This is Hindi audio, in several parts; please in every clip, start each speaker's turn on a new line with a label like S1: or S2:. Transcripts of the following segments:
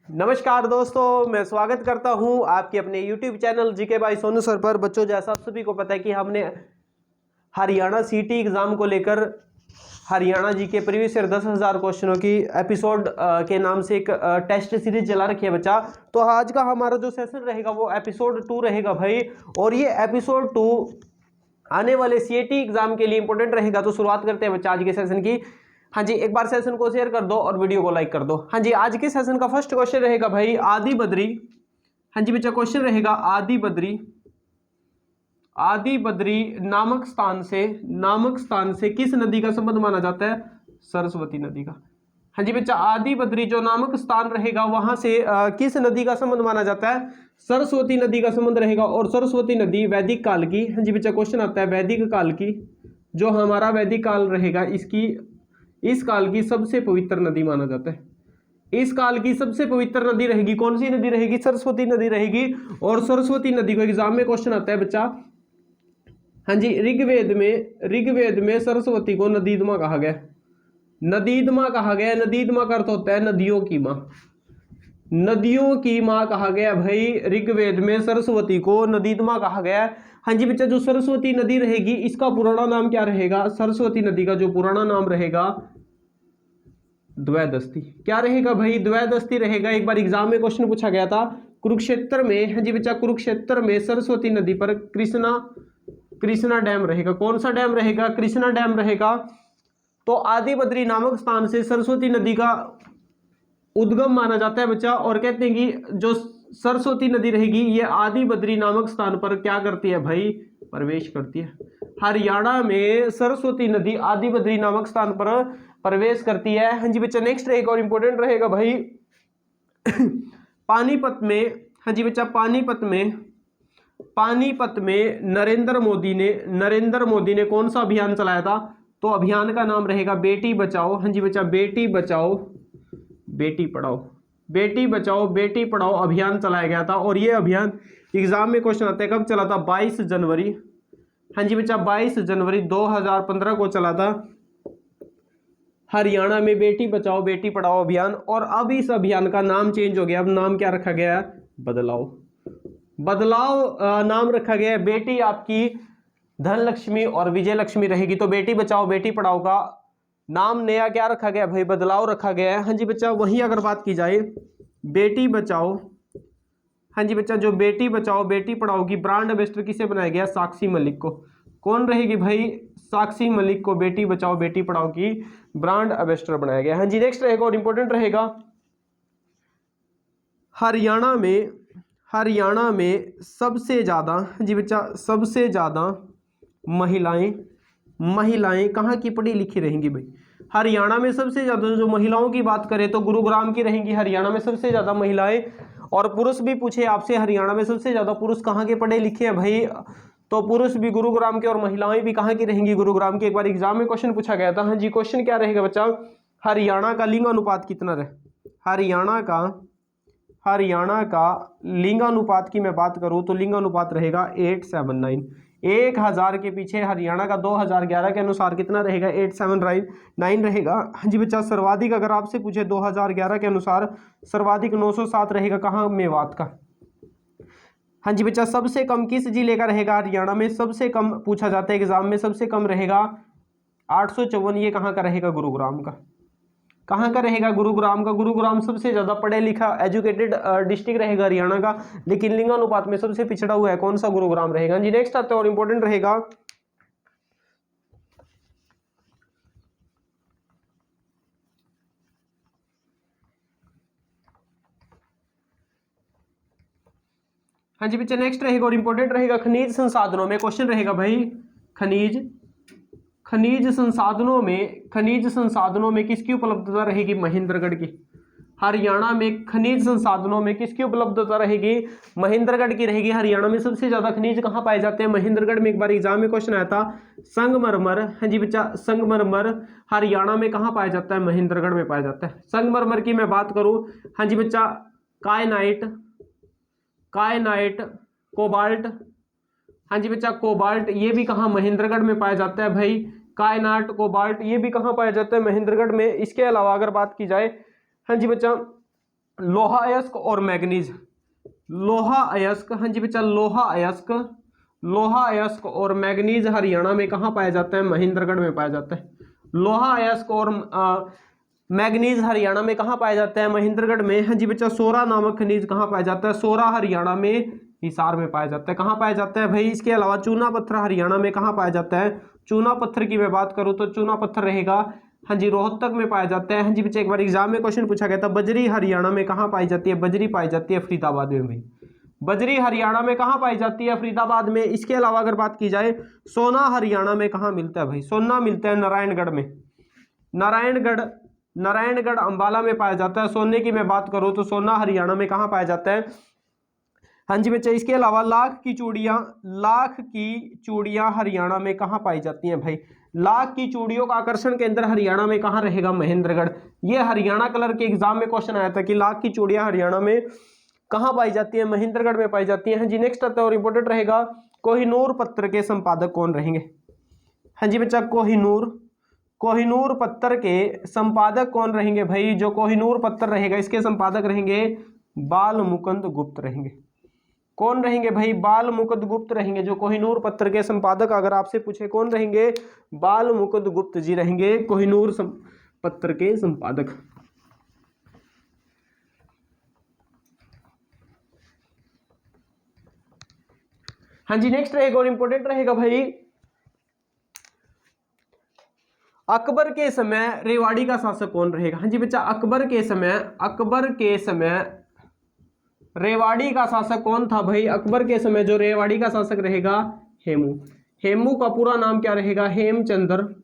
S1: नमस्कार दोस्तों, मैं स्वागत करता हूं आपके अपने YouTube channel GK by Sonu sir पर। बच्चों, जैसा आप सभी को पता है कि हमने हरियाणा सीटी एग्जाम को लेकर हरियाणा जी के प्रीवियस ईयर 10,000 क्वेश्चनों की एपिसोड के नाम से एक टेस्ट सीरीज चला रखी है बच्चा। तो आज का हमारा जो सेशन रहेगा वो एपिसोड 2 रहेगा भाई, और ये एपिसोड 2 आने वाले सीएटी एग्जाम के लिए इंपॉर्टेंट रहेगा। तो शुरुआत करते हैं बच्चा आज के सेशन की। हाँ जी, एक बार सेशन को शेयर कर दो और वीडियो को लाइक कर दो। हाँ जी, आज के सेशन का फर्स्ट क्वेश्चन रहेगा भाई आदि बद्री। हाँ जी बच्चा, क्वेश्चन रहेगा आदि बद्री नामक स्थान से किस नदी का संबंध माना जाता है? सरस्वती नदी का। हाँ जी बच्चा, आदि बद्री जो नामक स्थान रहेगा वहां से किस नदी का संबंध माना जाता है? सरस्वती नदी का संबंध रहेगा। और सरस्वती नदी वैदिक काल की, हाँ जी बच्चा क्वेश्चन आता है वैदिक काल की, जो हमारा वैदिक काल रहेगा इस काल की सबसे पवित्र नदी माना जाता है। इस काल की सबसे पवित्र नदी रहेगी, कौन सी नदी रहेगी? सरस्वती नदी रहेगी। और सरस्वती नदी को एग्जाम में क्वेश्चन आता है बच्चा, हाँ जी, ऋग्वेद में सरस्वती को नदीदमा कहा गया। नदीदमा कहा गया। नदीदमा का अर्थ होता है नदियों की मां। नदियों की मां कहा गया भाई। ऋग्वेद में सरस्वती को नदीदमा कहा गया। हाँ जी बच्चा, जो सरस्वती नदी रहेगी इसका पुराना नाम क्या रहेगा? सरस्वती नदी का जो पुराना नाम रहेगा द्वैदस्ती। क्या रहेगा भाई? द्वैदस्ती रहेगा। एक बार एग्जाम में क्वेश्चन पूछा गया था कुरुक्षेत्र में। हाँ जी बच्चा, कुरुक्षेत्र में सरस्वती नदी पर कृष्णा डैम रहेगा। कौन सा डैम रहेगा? कृष्णा डैम रहेगा। तो आदि बद्री नामक स्थान से सरस्वती नदी का उद्गम माना जाता है बच्चा। और कहते हैं कि जो सरस्वती नदी रहेगी ये आदि बद्री नामक स्थान पर क्या करती है भाई? प्रवेश करती है। हरियाणा में सरस्वती नदी आदि बद्री नामक स्थान पर प्रवेश करती है। हाँ जी बच्चा, नेक्स्ट एक और इंपॉर्टेंट रहेगा भाई पानीपत में। हाँ जी बच्चा, पानीपत में नरेंद्र मोदी ने कौन सा अभियान चलाया था? तो अभियान का नाम रहेगा बेटी बचाओ। हाँ जी बच्चा, बेटी बचाओ बेटी पढ़ाओ। बेटी बचाओ बेटी पढ़ाओ अभियान चलाया गया था। और ये अभियान एग्जाम में क्वेश्चन आता है कब चला था? 22 जनवरी। हाँ जी बच्चा, 22 जनवरी 2015 को चला था हरियाणा में बेटी बचाओ बेटी पढ़ाओ अभियान। और अब इस अभियान का नाम चेंज हो गया। अब नाम क्या रखा गया? बदलाव नाम रखा गया है। बेटी आपकी धनलक्ष्मी और विजय लक्ष्मी रहेगी। तो बेटी बचाओ बेटी पढ़ाओ का नाम नया क्या रखा गया भाई? बदलाव रखा गया है। हाँ जी बच्चा, वहीं अगर बात की जाए बेटी बचाओ, हाँ जी बच्चा, जो बेटी बचाओ बेटी पढ़ाओ की ब्रांड एम्बेसडर किसे बनाया गया? साक्षी मलिक को। कौन रहेगी भाई? साक्षी मलिक को बेटी बचाओ बेटी पढ़ाओ की ब्रांड एम्बेसडर बनाया गया। हाँ जी, नेक्स्ट रहेगा और इंपॉर्टेंट रहेगा हरियाणा में सबसे ज्यादा, हाँ जी बच्चा, सबसे ज्यादा महिलाएं कहाँ की पढ़ी लिखी रहेंगी भाई? हरियाणा में सबसे ज्यादा जो महिलाओं की बात करें तो गुरुग्राम की रहेंगी हरियाणा में सबसे ज्यादा महिलाएं। और पुरुष भी पूछे आपसे हरियाणा में सबसे ज्यादा पुरुष कहाँ के पढ़े लिखे हैं भाई? तो पुरुष भी गुरुग्राम के और महिलाएं भी कहाँ की रहेंगी? गुरुग्राम की। एक बार एग्जाम में क्वेश्चन पूछा गया था। हाँ जी, क्वेश्चन क्या रहेगा बच्चा? हरियाणा का लिंगानुपात कितना रहे? हरियाणा का लिंगानुपात की मैं बात करूं तो लिंगानुपात रहेगा 879। 1000 के पीछे हरियाणा का 2011 के अनुसार कितना रहेगा? 879 रहेगा। हाँ जी बच्चा, सर्वाधिक अगर आपसे पूछे 2011 के अनुसार सर्वाधिक 907 रहेगा। कहाँ? मेवात का। हाँ जी बच्चा, सबसे कम किस जिले का रहेगा? हरियाणा में सबसे कम पूछा जाता है एग्जाम में, सबसे कम रहेगा 854। ये कहाँ का रहेगा? गुरुग्राम का। कहाँ का रहेगा? गुरुग्राम का। गुरुग्राम सबसे ज्यादा पढ़े लिखा एजुकेटेड डिस्ट्रिक्ट रहेगा हरियाणा का, लेकिन लिंगानुपात में सबसे पिछड़ा हुआ है कौन सा? गुरुग्राम रहेगा। जी नेक्स्ट आता है और इंपॉर्टेंट रहेगा हाँ जी बच्चा, नेक्स्ट रहेगा और इंपॉर्टेंट रहेगा खनिज संसाधनों में। क्वेश्चन रहेगा भाई खनिज संसाधनों में किसकी उपलब्धता रहेगी? महेंद्रगढ़ की। हरियाणा में खनिज संसाधनों में किसकी उपलब्धता रहेगी? महेंद्रगढ़ की रहेगी। हरियाणा में सबसे ज्यादा खनिज कहाँ पाए जाते हैं? महेंद्रगढ़ में। एक बार एग्जाम में क्वेश्चन आया था संगमरमर। हाँ जी बच्चा, संगमरमर हरियाणा में कहाँ पाया जाता है? महेंद्रगढ़ में पाया जाता है। संगमरमर की मैं बात करूं, हाँ जी बच्चा, कायनाइट, कोबाल्ट, हाँ जी बच्चा, कोबाल्ट ये भी कहाँ? महेंद्रगढ़ में पाया जाता है भाई। कायनाइट, कोबाल्ट ये भी कहाँ पाया जाता है? महेंद्रगढ़ में। इसके अलावा अगर बात की जाए, हाँ जी बच्चा, लोहा अयस्क और मैग्नीज, लोहा अयस्क, हाँ जी बच्चा लोहा अयस्क, लोहा अयस्क और मैग्नीज हरियाणा में कहाँ पाया जाता है? महेंद्रगढ़ में पाया जाता है। लोहा अयस्क और मैग्नीज हरियाणा में कहाँ पाया जाता है? महेंद्रगढ़ में। हाँ जी बच्चा सोरा नामक खनिज कहाँ पाया जाता है? सोरा हरियाणा में, हिसार में पाया जाता है। कहाँ पाया जाता है भाई? इसके अलावा चूना पत्थर हरियाणा में कहाँ पाया जाता है? चूना पत्थर की मैं बात करूँ तो चूना पत्थर रहेगा, हाँ जी, रोहतक में पाया जाता है। हाँ जी बच्चा एक बार एग्जाम में क्वेश्चन पूछा गया था, बजरी हरियाणा में कहाँ पाई जाती है? बजरी पाई जाती है फरीदाबाद में भाई। बजरी हरियाणा में कहाँ पाई जाती है? फरीदाबाद में। इसके अलावा अगर बात की जाए, सोना हरियाणा में कहाँ मिलता है भाई? सोना मिलता है नारायणगढ़ में। नारायणगढ़, नारायणगढ़ अंबाला में पाया जाता है। सोने की मैं बात करूं तो सोना हरियाणा में कहाँ पाया जाता है? हाँ जी बच्चा इसके अलावा लाख की चूड़ियां, लाख की चूड़ियां हरियाणा में कहाँ पाई जाती हैं भाई? लाख की चूड़ियों का आकर्षण केंद्र हरियाणा में कहाँ रहेगा? महेंद्रगढ़। ये हरियाणा कलर के एग्जाम में क्वेश्चन आया था कि लाख की चूड़ियां हरियाणा में कहाँ पाई जाती है? महेंद्रगढ़ में पाई जाती है। हाँ जी नेक्स्ट आता है और इंपॉर्टेंट रहेगा, कोहिनूर पत्र के संपादक कौन रहेंगे? हाँ जी बच्चा कोहिनूर, कोहिनूर पत्तर के संपादक कौन रहेंगे भाई? जो कोहिनूर पत्तर रहेगा इसके संपादक रहेंगे बाल मुकुंद गुप्त रहेंगे। कौन रहेंगे भाई? बाल मुकुंद गुप्त रहेंगे। जो कोहिनूर पत्तर के संपादक अगर आपसे पूछे कौन रहेंगे? बाल मुकुंद गुप्त जी रहेंगे कोहिनूर पत्तर के संपादक। हाँ जी नेक्स्ट रहेगा और इंपॉर्टेंट रहेगा भाई, अकबर के समय रेवाड़ी का शासक कौन रहेगा? हाँ जी बच्चा अकबर के समय, अकबर के समय रेवाड़ी का शासक कौन था भाई? अकबर के समय जो रेवाड़ी का शासक रहेगा हेमू। हेमू का पूरा नाम क्या रहेगा? हेमचंद्र,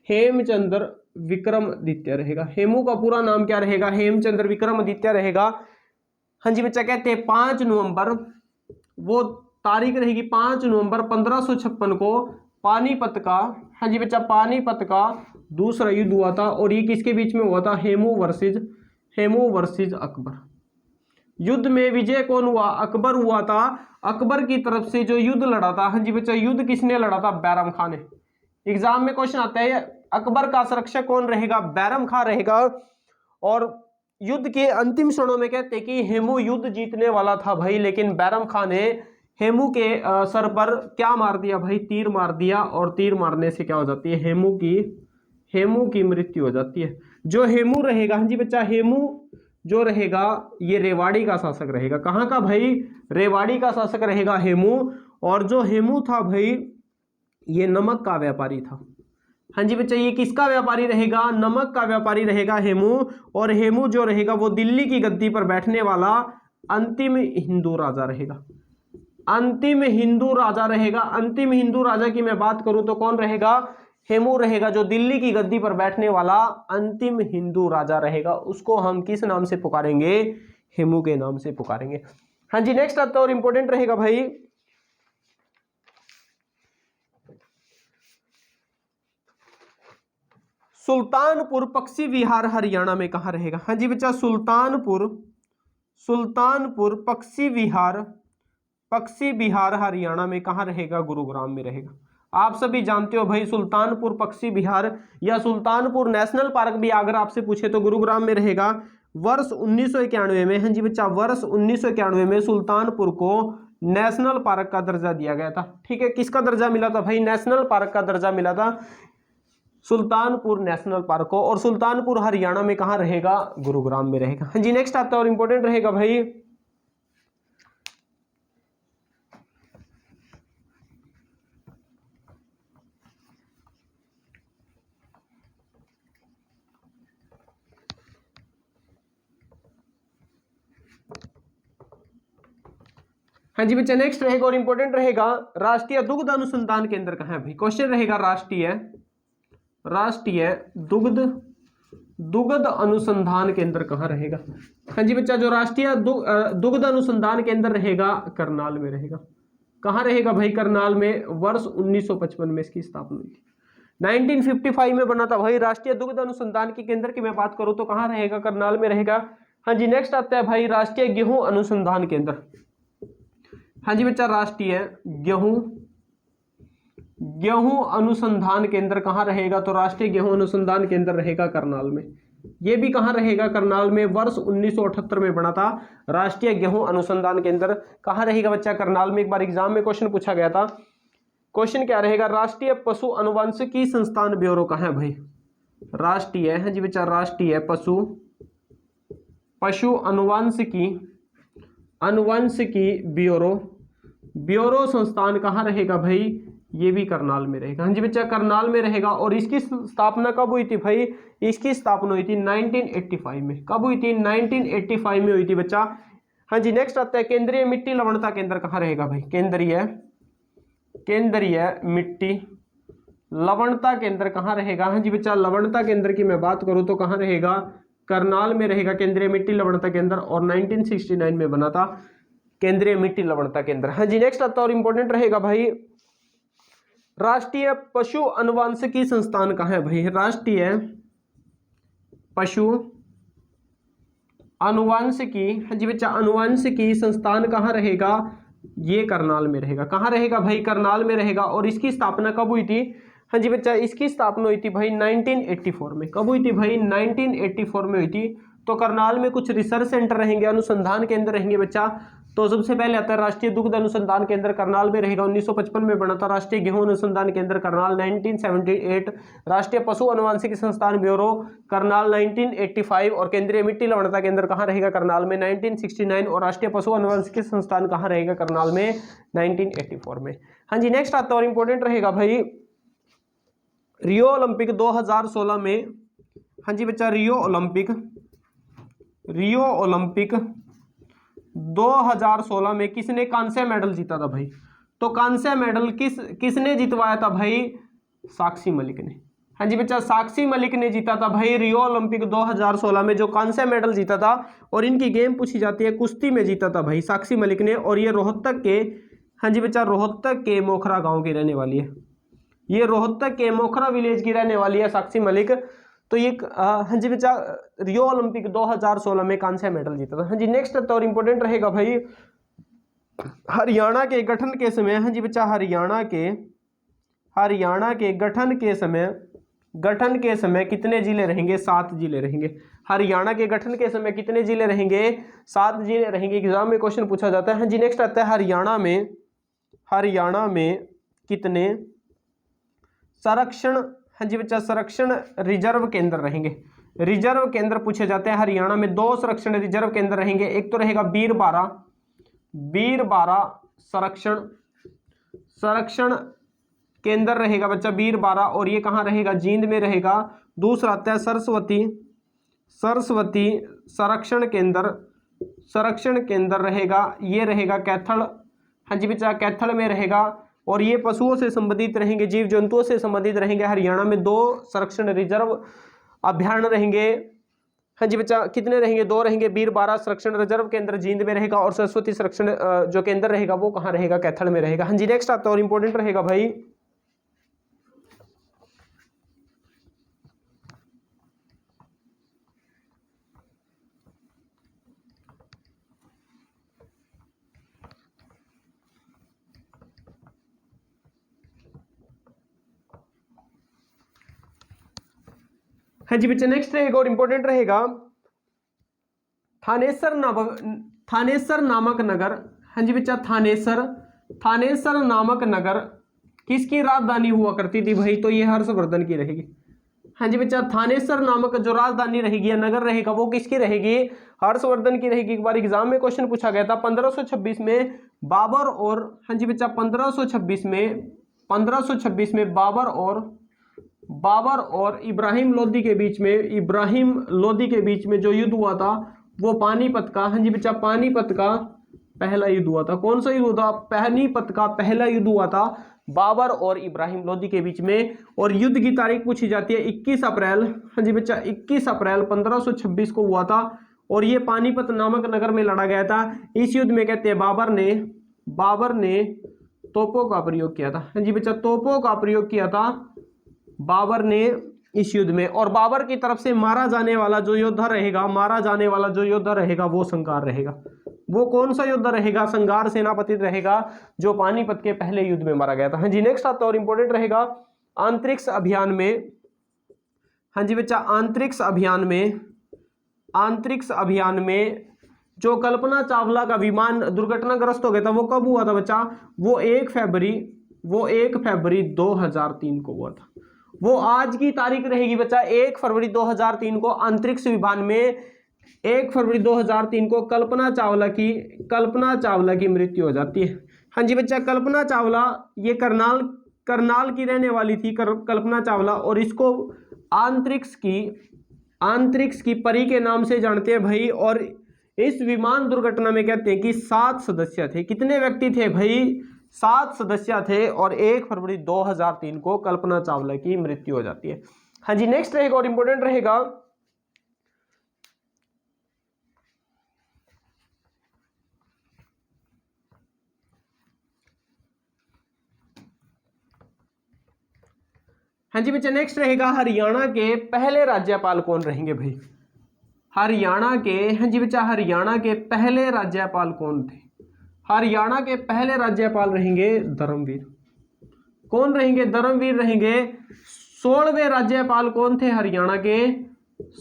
S1: हेमचंद्र विक्रमादित्य रहेगा। हेमू का पूरा नाम क्या रहेगा? हेमचंद्र विक्रमादित्य रहेगा। हाँ जी बच्चा कहते हैं 5 नवंबर, वो तारीख रहेगी 5 नवंबर 1556 को पानीपत का, हाँ जी बच्चा पानीपत का दूसरा युद्ध हुआ था। और ये किसके बीच में हुआ था? हेमू वर्सेज अकबर। युद्ध में विजय कौन हुआ? अकबर हुआ था। अकबर की तरफ से जो युद्ध लड़ा था, हाँ जी बच्चा युद्ध किसने लड़ा था? बैरम खान ने। एग्जाम में क्वेश्चन आता है अकबर का संरक्षक कौन रहेगा? बैरम खान रहेगा। और युद्ध के अंतिम क्षणों में कहते हैं कि हेमू युद्ध जीतने वाला था भाई, लेकिन बैरम खान ने हेमू के सर पर क्या मार दिया भाई? तीर मार दिया। और तीर मारने से क्या हो जाती है? हेमू की मृत्यु हो जाती है। जो हेमू रहेगा, हाँ जी बच्चा हेमू जो रहेगा ये रेवाड़ी का शासक रहेगा। कहाँ का भाई? रेवाड़ी का शासक रहेगा हेमू। और जो हेमू था भाई ये नमक का व्यापारी था। हाँ जी बच्चा ये किसका व्यापारी रहेगा? नमक का व्यापारी रहेगा हेमू। और हेमू जो रहेगा वो दिल्ली की गद्दी पर बैठने वाला अंतिम हिंदू राजा रहेगा। अंतिम हिंदू राजा रहेगा। अंतिम हिंदू राजा की मैं बात करूं तो कौन रहेगा? हेमू रहेगा, जो दिल्ली की गद्दी पर बैठने वाला अंतिम हिंदू राजा रहेगा। उसको हम किस नाम से पुकारेंगे? हेमू के नाम से पुकारेंगे। हाँ जी नेक्स्ट आता है और इंपॉर्टेंट रहेगा भाई, सुल्तानपुर पक्षी विहार हरियाणा में कहाँ रहेगा? हाँ जी बच्चा सुल्तानपुर, सुल्तानपुर पक्षी विहार हरियाणा में कहाँ रहेगा? गुरुग्राम में रहेगा। आप सभी जानते हो भाई सुल्तानपुर पक्षी विहार या सुल्तानपुर नेशनल पार्क भी अगर आपसे पूछे तो गुरुग्राम में रहेगा। वर्ष 1991 में, हाँ जी बच्चा वर्ष 1991 में सुल्तानपुर को नेशनल पार्क का दर्जा दिया गया था। ठीक है, किसका दर्जा मिला था भाई? नेशनल पार्क का दर्जा मिला था सुल्तानपुर नेशनल पार्क को। और सुल्तानपुर हरियाणा में कहाँ रहेगा? गुरुग्राम में रहेगा। हाँ जी नेक्स्ट आता है और इंपॉर्टेंट रहेगा भाई, हाँ जी बच्चा नेक्स्ट रहेगा और इंपॉर्टेंट रहेगा, राष्ट्रीय दुग्ध अनुसंधान केंद्र कहाँ है भाई? क्वेश्चन रहेगा राष्ट्रीय दुग्ध अनुसंधान केंद्र कहाँ रहेगा? हाँ जी बच्चा जो राष्ट्रीय दुग्ध अनुसंधान केंद्र रहेगा करनाल में रहेगा। कहाँ रहेगा भाई? करनाल में। वर्ष 1955 में इसकी स्थापना हुई थी। 1955 में बना था भाई। राष्ट्रीय दुग्ध अनुसंधान के केंद्र की मैं बात करूं तो कहाँ रहेगा? करनाल में रहेगा। हाँ जी नेक्स्ट आता है भाई राष्ट्रीय गेहूं अनुसंधान केंद्र। हाँ जी बच्चा राष्ट्रीय गेहूं अनुसंधान केंद्र कहाँ रहेगा? तो राष्ट्रीय गेहूं अनुसंधान केंद्र रहेगा करनाल में। ये भी कहाँ रहेगा? करनाल में। वर्ष 1978 में बना था राष्ट्रीय गेहूं अनुसंधान केंद्र। कहाँ रहेगा बच्चा? करनाल में। एक बार एग्जाम में क्वेश्चन पूछा गया था। क्वेश्चन क्या रहेगा? राष्ट्रीय पशु अनुवंशिकी संस्थान ब्यूरो कहाँ है भाई? राष्ट्रीय है जी बच्चा, राष्ट्रीय पशु अनुवंशिकी ब्यूरो संस्थान कहाँ रहेगा भाई? ये भी करनाल में रहेगा। हाँ जी बच्चा, करनाल में रहेगा। और इसकी स्थापना कब हुई थी भाई? इसकी स्थापना हुई थी 1985 में। कब हुई थी? 1985 में हुई थी बच्चा। हाँ जी, नेक्स्ट आता है केंद्रीय मिट्टी लवणता केंद्र कहाँ रहेगा भाई? केंद्रीय मिट्टी लवणता केंद्र कहाँ रहेगा? हाँ जी बच्चा, लवणता केंद्र की मैं बात करूं तो कहाँ रहेगा? करनाल में रहेगा केंद्रीय मिट्टी लवणता केंद्र। और 1969 में बना था केंद्रीय मिट्टी लवणता केंद्र। हाँ जी, नेक्स्ट आता है और इंपॉर्टेंट रहेगा भाई, राष्ट्रीय पशु अनुवांशिकी संस्थान कहाँ है भाई? राष्ट्रीय पशु अनुवांशिकी, हाँ जी बच्चा, अनुवांशिकी संस्थान कहाँ रहेगा? ये करनाल में रहेगा। कहाँ रहेगा भाई? करनाल में रहेगा। और इसकी स्थापना कब हुई थी? हाँ जी बच्चा, इसकी स्थापना हुई थी भाई 1984 में। कब हुई थी भाई? 1984 में हुई थी। तो करनाल में कुछ रिसर्च सेंटर रहेंगे, अनुसंधान केंद्र रहेंगे बच्चा। तो सबसे पहले आता है राष्ट्रीय दुग्ध अनुसंधान केंद्र, करनाल में रहेगा। 1955 में बना था। राष्ट्रीय गेहूं अनुसंधान केंद्र करनाल 1978। राष्ट्रीय पशु अनुवांशिकी संस्थान ब्यूरो करनाल 1985। और केंद्रीय मिट्टी लवणता केंद्र कहाँ रहेगा? करनाल में 1969। और राष्ट्रीय पशु अनुवांशिकी संस्थान कहाँ रहेगा? करनाल में 1984 में। हाँ जी, नेक्स्ट आता है और इंपॉर्टेंट रहेगा भाई, रियो ओलंपिक 2016 में। हाँ जी बच्चा, रियो ओलंपिक 2016 में किसने कांस्य मेडल जीता था भाई? तो कांस्य मेडल किसने जितवाया था भाई? साक्षी मलिक ने। हाँ जी बच्चा, साक्षी मलिक ने जीता था भाई रियो ओलंपिक 2016 में, जो कांस्य मेडल जीता था। और इनकी गेम पूछी जाती है, कुश्ती में जीता था भाई साक्षी मलिक ने। और ये रोहतक के, हाँ जी बच्चा, रोहतक के मोखरा गांव की रहने वाली है। ये रोहतक के मोखरा विलेज की रहने वाली है साक्षी मलिक। तो ये हाँ जी बच्चा, रियो ओलंपिक 2016 में कांस्य मेडल जीता था। हाँ जी, नेक्स्ट तो और इंपॉर्टेंट रहेगा भाई, हरियाणा के गठन के समय, हाँ जी बच्चा, हरियाणा के गठन के समय कितने जिले रहेंगे? 7 जिले रहेंगे। हरियाणा के गठन के समय कितने जिले रहेंगे? 7 जिले रहेंगे। एग्जाम में क्वेश्चन पूछा जाता है। हाँ जी, नेक्स्ट आता है हरियाणा में कितने संरक्षण, हाँ जी बच्चा, संरक्षण रिजर्व केंद्र रहेंगे? रिजर्व केंद्र पूछे जाते हैं। हरियाणा में 2 संरक्षण रिजर्व केंद्र रहेंगे। एक तो रहेगा बीरबारा संरक्षण केंद्र रहेगा बच्चा, बीरबारा। और ये कहाँ रहेगा? जींद में रहेगा। दूसरा आता है सरस्वती संरक्षण केंद्र रहेगा। ये रहेगा कैथल, हाँ जी बच्चा, कैथल में रहेगा। और ये पशुओं से संबंधित रहेंगे, जीव जंतुओं से संबंधित रहेंगे। हरियाणा में 2 संरक्षण रिजर्व अभ्यारण्य रहेंगे। हाँ जी बच्चा, कितने रहेंगे? 2 रहेंगे। बीरबारा संरक्षण रिजर्व केंद्र जींद में रहेगा। और सरस्वती संरक्षण जो केंद्र रहेगा वो कहाँ रहेगा? कैथल में रहेगा। हाँ जी, नेक्स्ट आता है और इंपॉर्टेंट रहेगा भाई, हाँ जी बच्चा, नेक्स्ट रहेगा और इंपॉर्टेंट रहेगा, थानेसर नामक नगर। हाँ जी बच्चा, थानेसर नामक नगर किसकी राजधानी हुआ करती थी भाई? तो ये हर्षवर्धन की रहेगी। हाँ जी बच्चा, थानेसर नामक जो राजधानी रहेगी या नगर रहेगा वो किसकी रहेगी? हर्षवर्धन की रहेगी। एक बार एग्जाम में क्वेश्चन पूछा गया था 1526 में बाबर और, हाँ जी बच्चा, 1526 में बाबर और इब्राहिम लोदी के बीच में जो युद्ध हुआ था वो पानीपत का, हाँ जी बच्चा, पानीपत का पहला युद्ध हुआ था। कौन सा युद्ध हुआ था? पानीपत का पहला युद्ध हुआ था बाबर और इब्राहिम लोदी के बीच में। और युद्ध की तारीख पूछी जाती है 21 अप्रैल, हाँ जी बच्चा, 21 अप्रैल 1526 को हुआ था। और ये पानीपत नामक नगर में लड़ा गया था। इस युद्ध में कहते हैं बाबर ने तोपों का प्रयोग किया था। हाँ जी बच्चा, तोपों का प्रयोग किया था बाबर ने इस युद्ध में। और बाबर की तरफ से मारा जाने वाला जो योद्धा रहेगा वो संगार रहेगा। वो कौन सा योद्धा रहेगा? संगार सेनापति रहेगा, जो पानीपत के पहले युद्ध में मारा गया था। हाँ जी, नेक्स्ट आता है और इंपॉर्टेंट रहेगा, अंतरिक्ष अभियान में हाँ जी बच्चा, अंतरिक्ष अभियान में जो कल्पना चावला का विमान दुर्घटनाग्रस्त हो गया था वो कब हुआ था बच्चा? वो 1 फरवरी 2003 को हुआ था। वो आज की तारीख रहेगी बच्चा, 1 फरवरी 2003 को अंतरिक्ष विमान में 1 फरवरी 2003 को कल्पना चावला की मृत्यु हो जाती है। हाँ जी बच्चा, कल्पना चावला ये करनाल की रहने वाली थी कल्पना चावला, और इसको अंतरिक्ष की परी के नाम से जानते हैं भाई। और इस विमान दुर्घटना में कहते हैं कि 7 सदस्य थे। कितने व्यक्ति थे भाई? 7 सदस्य थे, और 1 फरवरी 2003 को कल्पना चावला की मृत्यु हो जाती है। हाँ जी, नेक्स्ट रहेगा और इंपॉर्टेंट रहेगा, हाँ जी बच्चा, नेक्स्ट रहेगा हरियाणा के पहले राज्यपाल कौन रहेंगे भाई? हरियाणा के, हाँ जी बच्चा, हरियाणा के पहले राज्यपाल कौन थे? हरियाणा के पहले राज्यपाल रहेंगे धर्मवीर। कौन रहेंगे? धर्मवीर रहेंगे। 16वें राज्यपाल कौन थे हरियाणा के?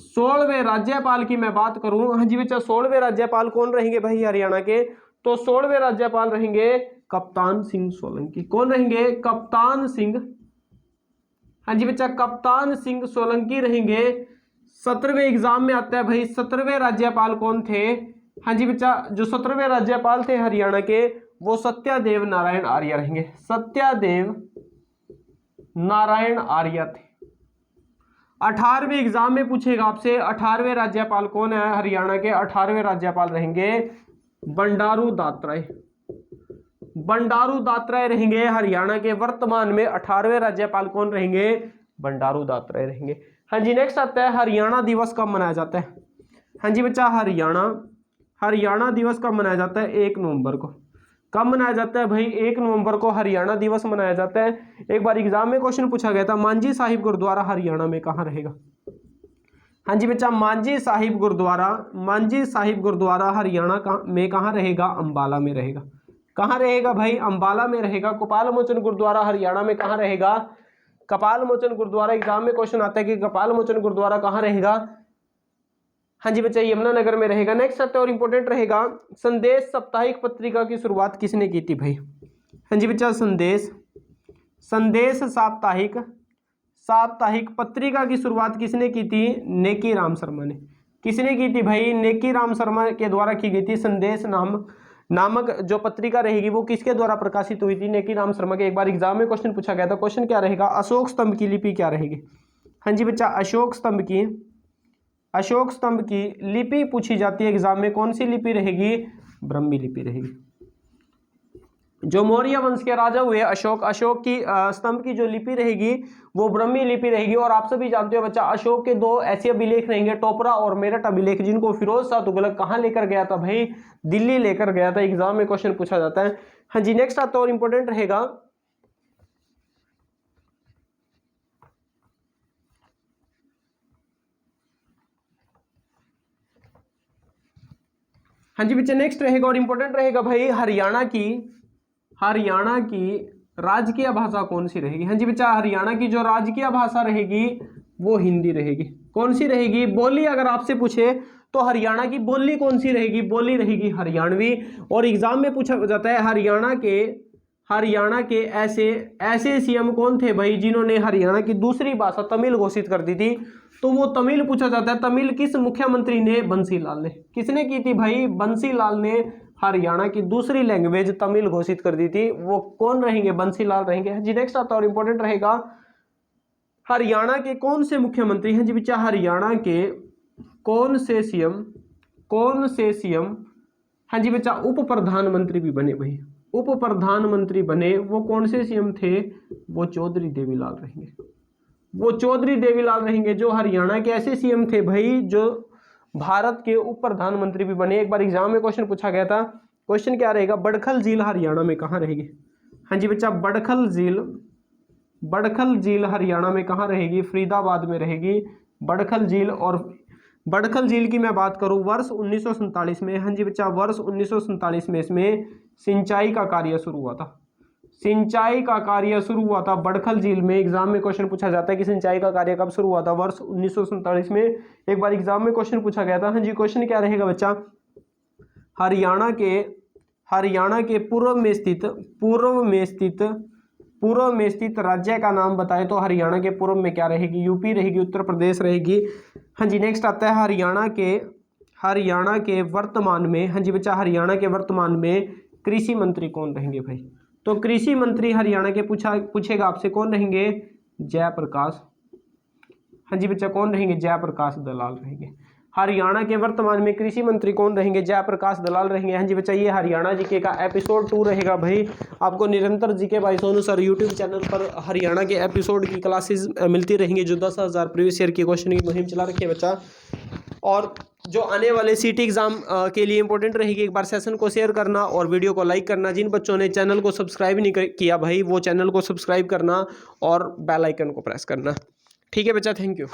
S1: 16वें राज्यपाल की मैं बात करूं, हाँ जी बच्चा, 16वें राज्यपाल कौन रहेंगे भाई हरियाणा के? तो 16वें राज्यपाल रहेंगे कप्तान सिंह सोलंकी। कौन रहेंगे? कप्तान सिंह, हाँ जी बच्चा, कप्तान सिंह सोलंकी रहेंगे। 17वें एग्जाम में आता है भाई, 17वें राज्यपाल कौन थे? हाँ जी बच्चा, जो 17वें राज्यपाल थे हरियाणा के वो सत्यादेव नारायण आर्य रहेंगे। सत्यादेव नारायण आर्य थे। 18वें एग्जाम में पूछेगा आपसे 18वें राज्यपाल कौन है हरियाणा के? 18वें राज्यपाल रहेंगे बंडारू दात्रेय। बंडारू दात्रेय रहेंगे हरियाणा के। वर्तमान में 18वें राज्यपाल कौन रहेंगे? बंडारू दात्रेय रहेंगे। हाँ जी, नेक्स्ट आता है हरियाणा दिवस कब मनाया जाता है? हाँ जी बच्चा, हरियाणा दिवस कब मनाया जाता है? 1 नवंबर को। कब मनाया जाता है भाई? 1 नवंबर को हरियाणा दिवस मनाया जाता है। एक बार एग्जाम में क्वेश्चन पूछा गया था, मांझी साहिब गुरुद्वारा हरियाणा में कहाँ रहेगा? हाँ जी बच्चा, मांझी साहिब गुरुद्वारा हरियाणा में कहाँ रहेगा? अंबाला में रहेगा। कहाँ रहेगा भाई? अंबाला में रहेगा। कपाल मोचन गुरुद्वारा हरियाणा में कहाँ रहेगा? कपाल मोचन गुरुद्वारा, एग्जाम में क्वेश्चन आता है कि कपाल मोचन गुरुद्वारा कहाँ रहेगा? हाँ जी बच्चा, यमुनानगर में रहेगा। नेक्स्ट आता है और इंपॉर्टेंट रहेगा, संदेश साप्ताहिक पत्रिका की शुरुआत किसने की थी भाई? हाँ जी बच्चा, संदेश साप्ताहिक पत्रिका की शुरुआत किसने की थी? नेकी राम शर्मा ने। किसने की थी भाई? नेकी राम शर्मा के द्वारा की गई थी। संदेश नामक जो पत्रिका रहेगी वो किसके द्वारा प्रकाशित हुई थी? नेकी राम शर्मा के। एक बार एग्जाम में क्वेश्चन पूछा गया था, क्वेश्चन क्या रहेगा? अशोक स्तंभ की लिपि क्या रहेगी? हाँ जी बच्चा, अशोक स्तंभ की लिपि पूछी जाती है एग्जाम में, कौन सी लिपि रहेगी? ब्राह्मी लिपि रहेगी। जो मौर्य वंश के राजा हुए अशोक की स्तंभ की जो लिपि रहेगी वो ब्राह्मी लिपि रहेगी। और आप सभी जानते हो बच्चा, अशोक के 2 ऐसे अभिलेख रहेंगे, टोपरा और मेरठ अभिलेख, जिनको फिरोज शाह तुगलक कहाँ लेकर गया था भाई? दिल्ली लेकर गया था। एग्जाम में क्वेश्चन पूछा जाता है। हाँ जी, नेक्स्ट आता है और इंपॉर्टेंट रहेगा, हाँ जी बच्चे, नेक्स्ट रहेगा और इंपॉर्टेंट रहेगा भाई, हरियाणा की राजकीय भाषा कौन सी रहेगी? हाँ जी बच्चा, हरियाणा की जो राजकीय भाषा रहेगी वो हिंदी रहेगी। कौन सी रहेगी? बोली अगर आपसे पूछे तो हरियाणा की बोली कौन सी रहेगी? बोली रहेगी हरियाणवी। और एग्जाम में पूछा जाता है हरियाणा के ऐसे सीएम कौन थे भाई जिन्होंने हरियाणा की दूसरी भाषा तमिल घोषित कर दी थी? तो वो तमिल पूछा जाता है। तमिल किस मुख्यमंत्री ने? बंसीलाल ने। किसने की थी भाई? बंसीलाल ने हरियाणा की दूसरी लैंग्वेज तमिल घोषित कर दी थी। वो कौन रहेंगे? बंसीलाल रहेंगे। जी, नेक्स्ट आता है और इंपॉर्टेंट रहेगा, हरियाणा के कौन से मुख्यमंत्री हैं? जी बच्चा, हरियाणा के कौन से सीएम, हाँ जी बच्चा, उप प्रधानमंत्री भी बने भाई, उप प्रधानमंत्री बने, वो कौन से सीएम थे? वो चौधरी देवीलाल रहेंगे। वो चौधरी देवीलाल रहेंगे जो हरियाणा के ऐसे सीएम थे भाई जो भारत के उप प्रधानमंत्री भी बने। एक बार एग्जाम में क्वेश्चन पूछा गया था, क्वेश्चन क्या रहेगा? बड़खल झील हरियाणा में कहाँ रहेगी? हाँ जी बच्चा, बड़खल झील हरियाणा में कहाँ रहेगी? फरीदाबाद में रहेगी बड़खल झील। और बड़खल झील की मैं बात करूं, वर्ष 1947 में, हाँ जी बच्चा, वर्ष 1947 में इसमें सिंचाई का कार्य शुरू हुआ था। सिंचाई का कार्य शुरू हुआ था बड़खल झील में। एग्जाम में क्वेश्चन पूछा जाता है कि सिंचाई का कार्य कब शुरू हुआ था, वर्ष 1947 में। एक बार एग्जाम में क्वेश्चन पूछा गया था। हाँ जी, क्वेश्चन क्या रहेगा बच्चा, हरियाणा के पूर्व में स्थित राज्य का नाम बताए तो हरियाणा के पूर्व में क्या रहेगी, यूपी रहेगी, उत्तर प्रदेश रहेगी। हाँ जी, नेक्स्ट आता है हरियाणा के वर्तमान में, हाँ जी बच्चा, हरियाणा के वर्तमान में कृषि मंत्री कौन रहेंगे भाई, तो कृषि मंत्री हरियाणा के पूछेगा आपसे, कौन रहेंगे, जयप्रकाश। हाँ जी बच्चा, कौन रहेंगे, जयप्रकाश दलाल रहेंगे। हरियाणा के वर्तमान में कृषि मंत्री कौन रहेंगे, जयप्रकाश दलाल रहेंगे। हाँ जी बच्चा, ये हरियाणा जीके का एपिसोड 2 रहेगा भाई। आपको निरंतर GK by Sonu sir YouTube channel पर हरियाणा के एपिसोड की क्लासेस मिलती रहेंगी, जो 10,000 प्रीवियस ईयर की क्वेश्चन की मुहिम चला रखी है बच्चा। और जो आने वाले सीटी एग्जाम के लिए इंपॉर्टेंट रहेगी, एक बार सेशन को शेयर करना और वीडियो को लाइक करना। जिन बच्चों ने चैनल को सब्सक्राइब नहीं किया भाई, वो चैनल को सब्सक्राइब करना और बेल आइकन को प्रेस करना। ठीक है बच्चा, थैंक यू।